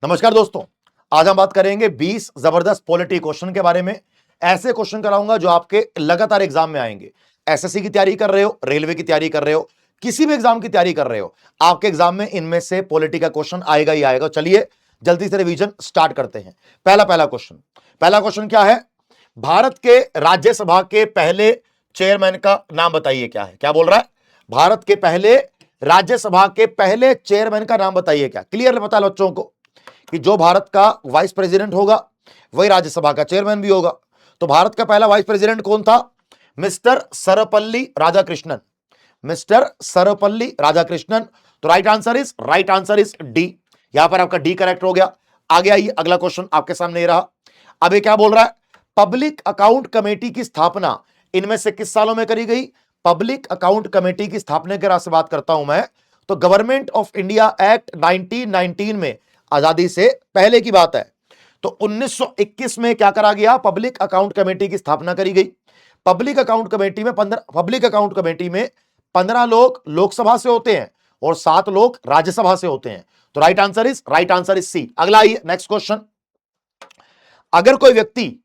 नमस्कार दोस्तों, आज हम बात करेंगे 20 जबरदस्त पॉलिटी क्वेश्चन के बारे में। ऐसे क्वेश्चन कराऊंगा जो आपके लगातार एग्जाम में आएंगे। एसएससी की तैयारी कर रहे हो, रेलवे की तैयारी कर रहे हो, किसी भी एग्जाम की तैयारी कर रहे हो, आपके एग्जाम में इनमें से पॉलिटी का क्वेश्चन आएगा ही आएगा। चलिए जल्दी से रिवीजन स्टार्ट करते हैं। पहला क्वेश्चन क्या है? भारत के राज्यसभा के पहले चेयरमैन का नाम बताइए। क्या है? क्या बोल रहा है? भारत के पहले राज्यसभा के पहले चेयरमैन का नाम बताइए। क्या क्लियर पता है बच्चों को कि जो भारत का वाइस प्रेसिडेंट होगा वही राज्यसभा का चेयरमैन भी होगा। तो भारत का पहला वाइस प्रेसिडेंट कौन था? मिस्टर सर्वपल्ली राधाकृष्णन। मिस्टर सर्वपल्ली राधाकृष्णन। तो राइट आंसर इज डी। यहां पर आपका डी करेक्ट हो गया। आगे आइए, अगला क्वेश्चन आपके सामने ये रहा। अब ये क्या बोल रहा है? पब्लिक अकाउंट कमेटी की स्थापना इनमें से किस सालों में करी गई? पब्लिक अकाउंट कमेटी की स्थापना की राह से बात करता हूं मैं, तो गवर्नमेंट ऑफ इंडिया एक्ट 1919 में, आजादी से पहले की बात है। तो 1921 में क्या करा गया? पब्लिक अकाउंट कमेटी की स्थापना करी गई। पब्लिक अकाउंट कमेटी में 15 लोग लोकसभा से होते हैं और 7 लोग राज्यसभा से होते हैं। तो राइट आंसर इज सी। अगला आइए, नेक्स्ट क्वेश्चन। अगर कोई व्यक्ति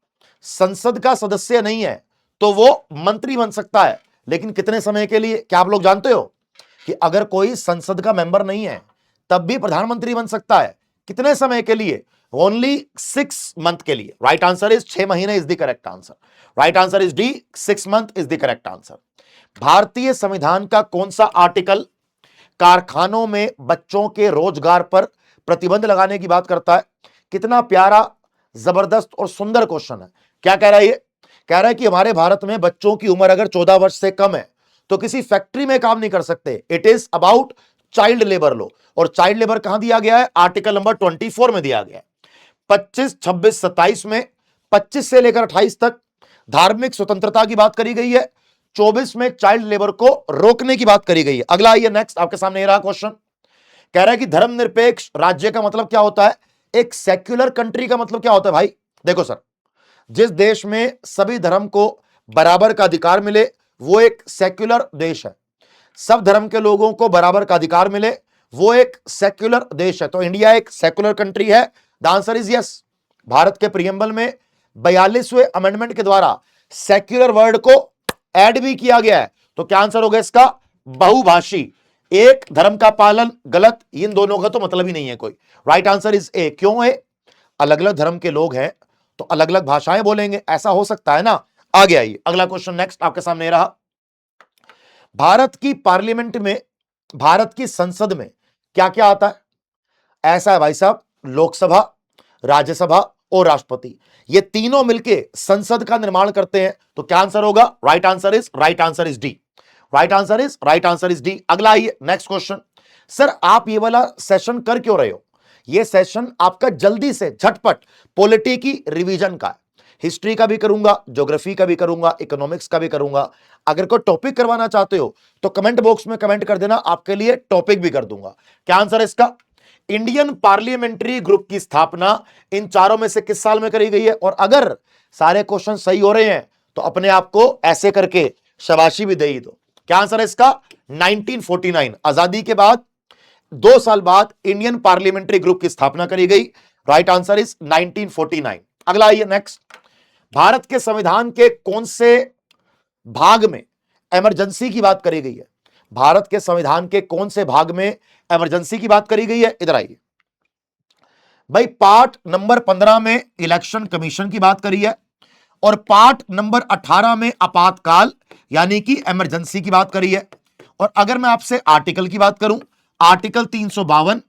संसद का सदस्य नहीं है तो वो मंत्री बन सकता है, लेकिन कितने समय के लिए? क्या आप लोग जानते हो कि अगर कोई संसद का मेंबर नहीं है तब भी प्रधानमंत्री बन सकता है? कितने समय के लिए? ओनली 6 मंथ के लिए। राइट आंसर इज 6 महीने is the correct answer. Right answer is D, 6 month is the correct answer. भारतीय संविधान का कौन सा आर्टिकल कारखानों में बच्चों के रोजगार पर प्रतिबंध लगाने की बात करता है? कितना प्यारा, जबरदस्त और सुंदर क्वेश्चन है। क्या कह रहा है? ये कह रहा है कि हमारे भारत में बच्चों की उम्र अगर 14 वर्ष से कम है तो किसी फैक्ट्री में काम नहीं कर सकते। It is about child labour law. और चाइल्ड लेबर कहां दिया गया है? आर्टिकल नंबर 24 में दिया गया है। 25, 26, 27 में 25 से लेकर 28 तक धार्मिक स्वतंत्रता की बात करी गई है। 24 में चाइल्ड लेबर को रोकने की बात करी गई है। अगला आइए, नेक्स्ट आपके सामने ये रहा क्वेश्चन। कह रहा है कि धर्मनिरपेक्ष राज्य का मतलब क्या होता है? एक सेक्युलर कंट्री का मतलब क्या होता है भाई? देखो सर, जिस देश में सभी धर्म को बराबर का अधिकार मिले वो एक सेक्युलर देश है। सब धर्म के लोगों को बराबर का अधिकार मिले वो एक सेक्युलर देश है। तो इंडिया एक सेक्युलर कंट्री है। The answer is yes. Bharat के प्रियम्बल में 42वें अमेंडमेंट के द्वारा सेक्युलर वर्ड को ऐड भी किया गया है। तो क्या आंसर होगा इसका? बहुभाषी। एक धर्म का पालन गलत, इन दोनों का तो मतलब ही नहीं है कोई। Right answer is a. क्यों है? अलग अलग धर्म के लोग हैं तो अलग अलग भाषाएं बोलेंगे, ऐसा हो सकता है ना। आगे आइए, अगला क्वेश्चन नेक्स्ट आपके सामने रहा। भारत की पार्लियामेंट में, भारत की संसद में क्या क्या आता है? ऐसा है भाई साहब, लोकसभा, राज्यसभा और राष्ट्रपति, ये तीनों मिलके संसद का निर्माण करते हैं। तो क्या आंसर होगा? Right answer is D. Right answer is D. अगला आइए, नेक्स्ट क्वेश्चन। सर आप ये वाला सेशन कर क्यों रहे हो? ये सेशन आपका जल्दी से झटपट पॉलिटी की रिवीजन का है। हिस्ट्री का भी करूंगा, ज्योग्राफी का भी करूंगा, इकोनॉमिक्स का भी करूंगा। अगर कोई टॉपिक करवाना चाहते हो तो कमेंट बॉक्स में कमेंट कर देना, आपके लिए टॉपिक भी कर दूंगा। क्या आंसर है इसका? इंडियन पार्लियामेंट्री ग्रुप की स्थापना इन चारों में से किस साल में करी गई है? और अगर सारे क्वेश्चन सही हो रहे हैं तो अपने आप को ऐसे करके शाबाशी भी दे ही दो। क्या आंसर है इसका? 1949, आजादी के बाद 2 साल बाद इंडियन पार्लियामेंट्री ग्रुप की स्थापना करी गई। Right answer is 1949। अगला आइए, नेक्स्ट। भारत के संविधान के कौन से भाग में इमरजेंसी की बात करी गई है? भारत के संविधान के कौन से भाग में इमरजेंसी की बात करी गई है? इधर आइए भाई। पार्ट नंबर 15 में इलेक्शन कमीशन की बात करी है और पार्ट नंबर 18 में आपातकाल यानी कि इमरजेंसी की बात करी है। और अगर मैं आपसे आर्टिकल की बात करूं, आर्टिकल 352,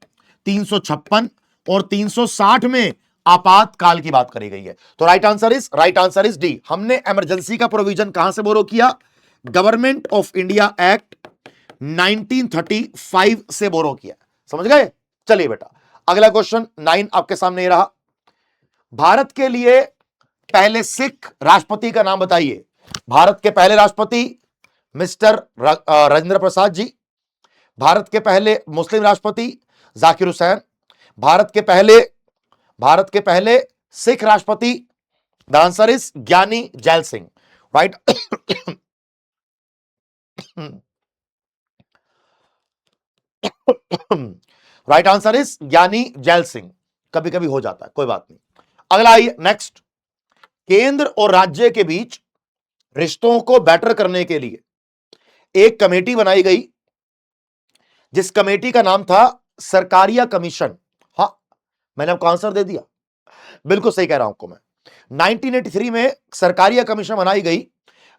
356 और 360 में आपातकाल की बात करी गई है। तो राइट आंसर इज डी। हमने इमरजेंसी का प्रोविजन कहां से बोरो किया? गवर्नमेंट ऑफ इंडिया एक्ट 1935 से बोरो किया। समझ गए? चलिए बेटा, अगला क्वेश्चन 9 आपके सामने ये रहा। भारत के लिए पहले सिख राष्ट्रपति का नाम बताइए। भारत के पहले राष्ट्रपति मिस्टर राजेंद्र प्रसाद जी। भारत के पहले मुस्लिम राष्ट्रपति जाकिर हुसैन। भारत के पहले सिख राष्ट्रपति, द आंसर इज ज्ञानी gel Singh. Right right answer is ज्ञानी जैल सिंह। कभी कभी हो जाता है, कोई बात नहीं। अगला आइए नेक्स्ट, केंद्र और राज्य के बीच रिश्तों को बेटर करने के लिए एक कमेटी बनाई गई, जिस कमेटी का नाम था सरकारिया कमीशन। हाँ, मैंने आपको आंसर दे दिया, बिल्कुल सही कह रहा हूं आपको मैं। 1983 में सरकारिया कमीशन बनाई गई,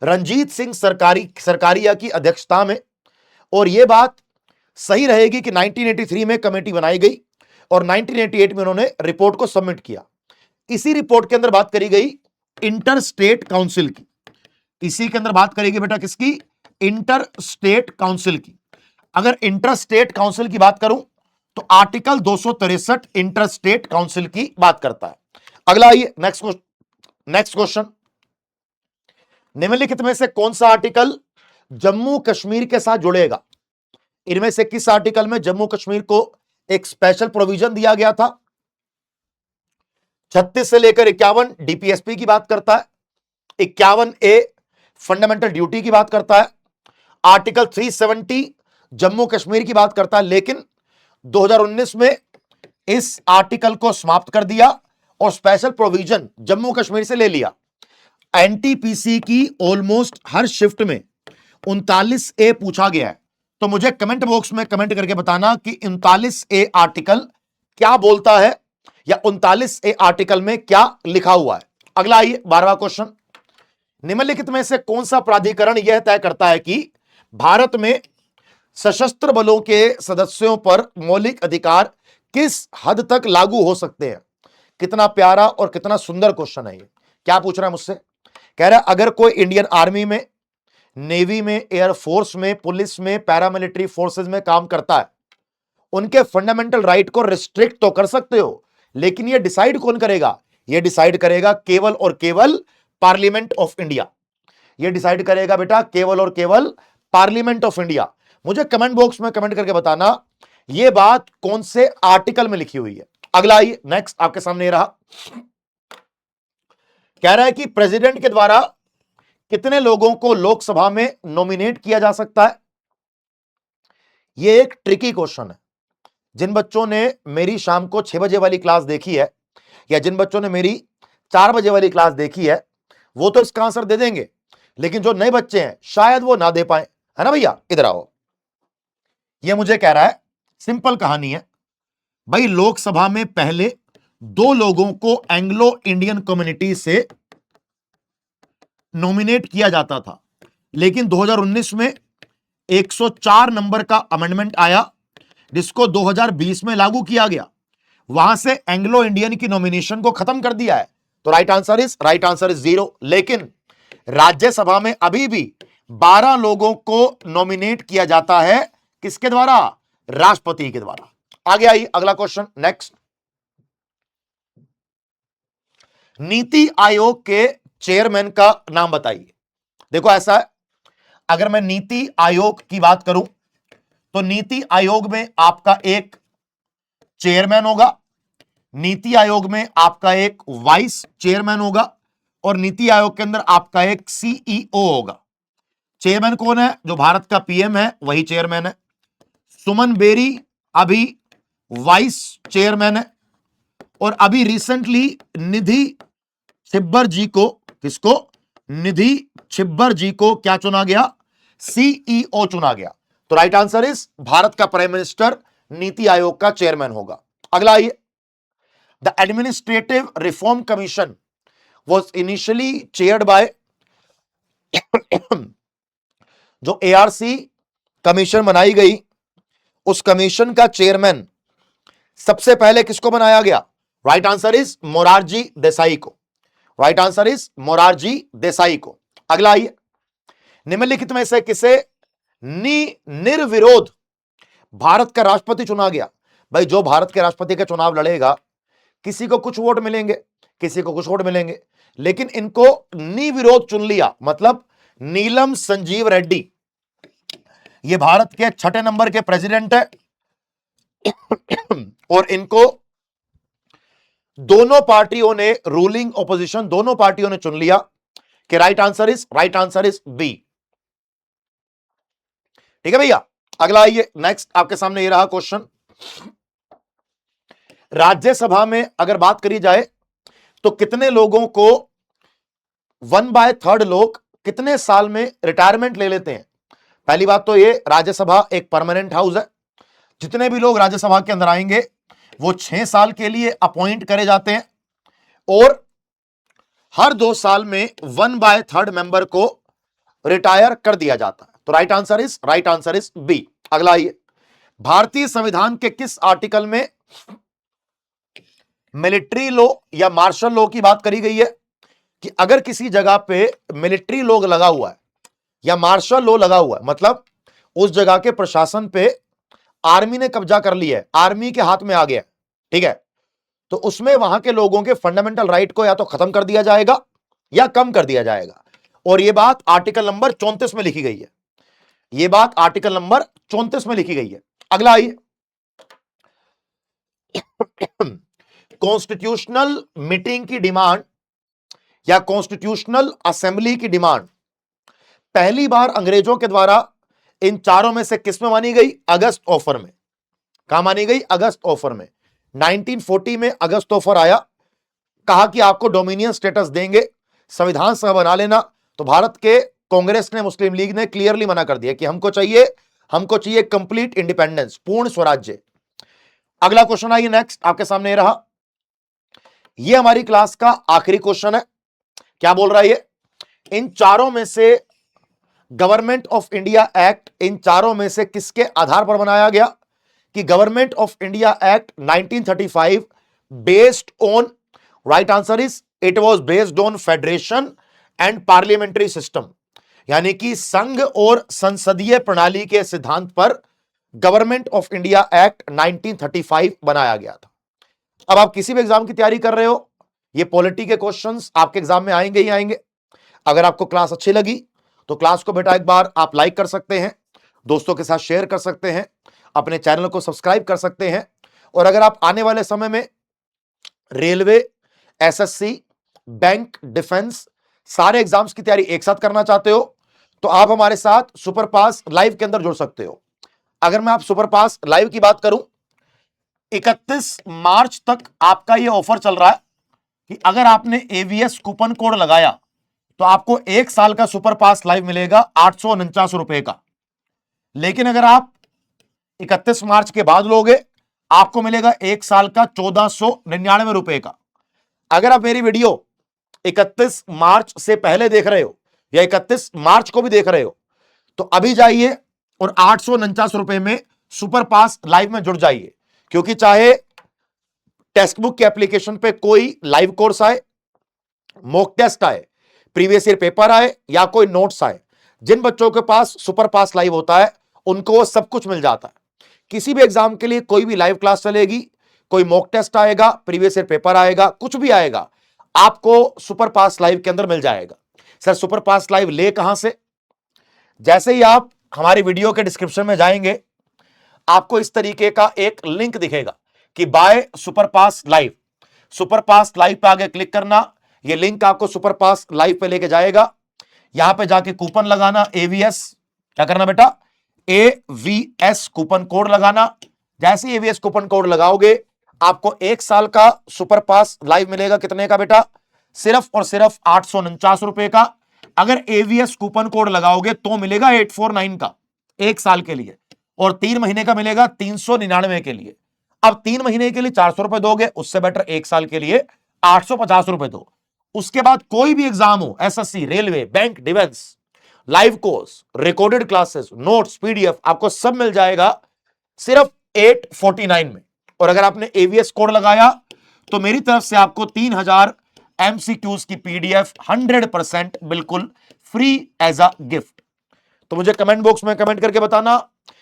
रंजीत सिंह सरकारिया की अध्यक्षता में। और यह बात सही रहेगी कि 1983 में कमेटी बनाई गई और 1988 में उन्होंने रिपोर्ट को सबमिट किया। इसी रिपोर्ट के अंदर बात करी गई इंटर स्टेट काउंसिल की। इसी के अंदर बात करेगी बेटा किसकी? इंटर स्टेट काउंसिल की। अगर इंटर स्टेट काउंसिल की बात करूं तो आर्टिकल 263 इंटर स्टेट काउंसिल की बात करता है। अगला आइए नेक्स्ट क्वेश्चन, निम्नलिखित में से कौन सा आर्टिकल जम्मू कश्मीर के साथ जुड़ेगा? इनमें से किस आर्टिकल में जम्मू कश्मीर को एक स्पेशल प्रोविजन दिया गया था? 36 से लेकर 51 डीपीएसपी की बात करता है, 51A फंडामेंटल ड्यूटी की बात करता है, आर्टिकल 370 जम्मू कश्मीर की बात करता है। लेकिन 2019 में इस आर्टिकल को समाप्त कर दिया और स्पेशल प्रोविजन जम्मू कश्मीर से ले लिया। एनटीपीसी की ऑलमोस्ट हर शिफ्ट में 39A पूछा गया है, तो मुझे कमेंट बॉक्स में कमेंट करके बताना कि 39A आर्टिकल क्या बोलता है या 39A आर्टिकल में क्या लिखा हुआ है। अगला आइए 12वां क्वेश्चन, निम्नलिखित में से कौन सा प्राधिकरण यह तय करता है कि भारत में सशस्त्र बलों के सदस्यों पर मौलिक अधिकार किस हद तक लागू हो सकते हैं? कितना प्यारा और कितना सुंदर क्वेश्चन है ये। क्या पूछ रहा है मुझसे? कह रहा है अगर कोई इंडियन आर्मी में, नेवी में, एयरफोर्स में, पुलिस में, पैरामिलिट्री फोर्सेस में काम करता है, उनके फंडामेंटल राइट को रिस्ट्रिक्ट तो कर सकते हो, लेकिन ये डिसाइड कौन करेगा? ये डिसाइड करेगा केवल और केवल पार्लियामेंट ऑफ इंडिया। ये डिसाइड करेगा बेटा केवल और केवल पार्लियामेंट ऑफ इंडिया। मुझे कमेंट बॉक्स में कमेंट करके बताना ये बात कौन से आर्टिकल में लिखी हुई है। अगला आइए नेक्स्ट, आपके सामने ये रहा, कह रहा है कि प्रेसिडेंट के द्वारा कितने लोगों को लोकसभा में नॉमिनेट किया जा सकता है? यह एक ट्रिकी क्वेश्चन है। जिन बच्चों ने मेरी शाम को 6 बजे वाली क्लास देखी है या जिन बच्चों ने मेरी 4 बजे वाली क्लास देखी है वो तो इसका आंसर दे देंगे, लेकिन जो नए बच्चे हैं शायद वो ना दे पाए, है ना भैया? इधर आओ, ये मुझे कह रहा है, सिंपल कहानी है भाई, लोकसभा में पहले 2 लोगों को एंग्लो इंडियन कम्युनिटी से नॉमिनेट किया जाता था, लेकिन 2019 में 104 नंबर का अमेंडमेंट आया जिसको 2020 में लागू किया गया। वहां से एंग्लो इंडियन की नॉमिनेशन को खत्म कर दिया है, तो राइट आंसर इज 0। लेकिन राज्यसभा में अभी भी 12 लोगों को नॉमिनेट किया जाता है, किसके द्वारा? राष्ट्रपति के द्वारा। आगे आइए अगला क्वेश्चन नेक्स्ट, नीति आयोग के चेयरमैन का नाम बताइए। देखो ऐसा है, अगर मैं नीति आयोग की बात करूं तो नीति आयोग में आपका एक चेयरमैन होगा, नीति आयोग में आपका एक वाइस चेयरमैन होगा और नीति आयोग के अंदर आपका एक सीईओ होगा। चेयरमैन कौन है? जो भारत का पीएम है वही चेयरमैन है। सुमन बेरी अभी वाइस चेयरमैन है और अभी रिसेंटली निधि छिब्बर जी को, किसको? निधि छिब्बर जी को क्या चुना गया? सीईओ चुना गया। तो राइट आंसर इज भारत का प्राइम मिनिस्टर नीति आयोग का चेयरमैन होगा। अगला आइए, the administrative reform commission was initially chaired by, जो एआरसी कमीशन बनाई गई उस कमीशन का चेयरमैन सबसे पहले किसको बनाया गया? Right answer is Morarji Desai को। Right answer is Morarji Desai को। अगला आइए, निम्नलिखित में से किसे निर्विरोध भारत का राष्ट्रपति चुना गया? भाई जो भारत के राष्ट्रपति का चुनाव लड़ेगा, किसी को कुछ वोट मिलेंगे, किसी को कुछ वोट मिलेंगे, लेकिन इनको निर्विरोध चुन लिया, मतलब नीलम संजीव रेड्डी, ये भारत के 6 नंबर के प्रेसिडेंट है और इनको दोनों पार्टियों ने, रूलिंग ऑपोजिशन दोनों पार्टियों ने चुन लिया कि राइट आंसर इज बी। ठीक है भैया? अगला आइए नेक्स्ट, आपके सामने ये रहा क्वेश्चन, राज्यसभा में अगर बात करी जाए तो कितने लोगों को 1/3 लोग कितने साल में रिटायरमेंट ले लेते हैं? पहली बात तो ये, राज्यसभा एक परमानेंट हाउस है। जितने भी लोग राज्यसभा के अंदर आएंगे वो 6 साल के लिए अपॉइंट करे जाते हैं और हर 2 साल में 1/3 मेंबर को रिटायर कर दिया जाता है। तो राइट आंसर इज बी। अगला आइए, भारतीय संविधान के किस आर्टिकल में मिलिट्री लॉ या मार्शल लॉ की बात करी गई है कि अगर किसी जगह पे मिलिट्री लॉ लगा हुआ है या मार्शल लॉ लगा हुआ है, मतलब उस जगह के प्रशासन पे आर्मी ने कब्जा कर लिया है, आर्मी के हाथ में आ गया, ठीक है, तो उसमें वहां के लोगों के फंडामेंटल राइट को या तो खत्म कर दिया जाएगा या कम कर दिया जाएगा। और यह बात आर्टिकल नंबर 34 में लिखी गई है। यह बात आर्टिकल नंबर 34 में लिखी गई है। अगला आइए, कॉन्स्टिट्यूशनल मीटिंग की डिमांड या कॉन्स्टिट्यूशनल असेंबली की डिमांड पहली बार अंग्रेजों के द्वारा इन चारों में से किस में मानी गई? अगस्त ऑफर में। कहां मानी गई? अगस्त ऑफर में। 1940 में अगस्त ऑफर आया, कहा कि आपको डोमिनियन स्टेटस देंगे, संविधान सभा बना लेना। तो भारत के कांग्रेस ने, मुस्लिम लीग ने क्लियरली मना कर दिया कि हमको चाहिए कंप्लीट इंडिपेंडेंस, पूर्ण स्वराज्य। अगला क्वेश्चन आइए, नेक्स्ट आपके सामने रहा, ये हमारी क्लास का आखिरी क्वेश्चन है। क्या बोल रहा है ये? इन चारों में से government of India act in चारों में से किसके आधार पर बनाया गया? कि government of India act 1935 based on, right answer is it was based on federation and parliamentary system, यानी कि संघ और संसदीय प्रणाली के सिद्धांत पर गवर्नमेंट ऑफ इंडिया एक्ट 1935 बनाया गया था। अब आप किसी भी एग्जाम की तैयारी कर रहे हो, ये पॉलिटी के क्वेश्चंस आपके एग्जाम में आएंगे ही आएंगे। अगर आपको क्लास अच्छी लगी तो क्लास को बेटा एक बार आप लाइक कर सकते हैं, दोस्तों के साथ शेयर कर सकते हैं, अपने चैनल को सब्सक्राइब कर सकते हैं। और अगर आप आने वाले समय में रेलवे, एसएससी, बैंक, डिफेंस सारे एग्जाम्स की तैयारी एक साथ करना चाहते हो तो आप हमारे साथ सुपर पास लाइव के अंदर जुड़ सकते हो। अगर मैं आप सुपर पास लाइव की बात करूं, 31 मार्च तक आपका यह ऑफर चल रहा है कि अगर आपने एवीएस कूपन कोड लगाया तो आपको 1 साल का सुपर पास लाइव मिलेगा 849 रुपए का। लेकिन अगर आप 31 मार्च के बाद लोगे आपको मिलेगा 1 साल का 1499 रुपए का। अगर आप मेरी वीडियो 31 मार्च से पहले देख रहे हो या 31 मार्च को भी देख रहे हो तो अभी जाइए और 849 रुपए में सुपर पास लाइव में जुड़ जाइए, क्योंकि चाहे टेक्स्ट बुक के एप्लीकेशन पे कोई लाइव कोर्स आए, मॉक टेस्ट आए, प्रीवियस ईयर पेपर आए या कोई नोट्स आए, जिन बच्चों के पास सुपर पास लाइव होता है उनको वो सब कुछ मिल जाता है। किसी भी एग्जाम के लिए कोई भी लाइव क्लास चलेगी, कोई मॉक टेस्ट आएगा, प्रीवियस ईयर पेपर आएगा, कुछ भी आएगा, आपको सुपर पास लाइव के अंदर मिल जाएगा। सर सुपर पास लाइव ले कहां से? जैसे ही आप हमारी वीडियो के डिस्क्रिप्शन में जाएंगे आपको इस तरीके का एक लिंक दिखेगा कि by super pass live. Super pass live पे आगे क्लिक करना, ये लिंक आपको सुपर पास लाइव पे लेके जाएगा। यहां पे जाके कूपन लगाना, एवीएस, क्या करना बेटा? एवीएस कूपन कोड लगाना। जैसे एवीएस कूपन कोड लगाओगे आपको 1 साल का सुपर पास लाइव मिलेगा। कितने का बेटा? सिर्फ और सिर्फ 849 रुपए का। अगर एवीएस कूपन कोड लगाओगे तो मिलेगा 849 का 1 साल के लिए, और 3 महीने का मिलेगा 399 के लिए। अब 3 महीने के लिए 400 रुपए दोगे, उससे बेटर 1 साल के लिए 850 रुपए दो। उसके बाद कोई भी एग्जाम हो, SSC, railway, bank, defence, live course, recorded classes, notes, PDF, आपको सब मिल जाएगा सिर्फ 849 में। और अगर आपने एवीएस कोड लगाया तो मेरी तरफ से आपको 3000 एमसीक्यूज की पीडीएफ 100% बिल्कुल फ्री एज अ गिफ्ट। तो मुझे कमेंट बॉक्स में कमेंट करके बताना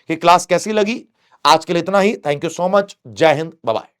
कि क्लास कैसी लगी। आज के लिए इतना ही। Thank you so much. Jai Hind, bye bye.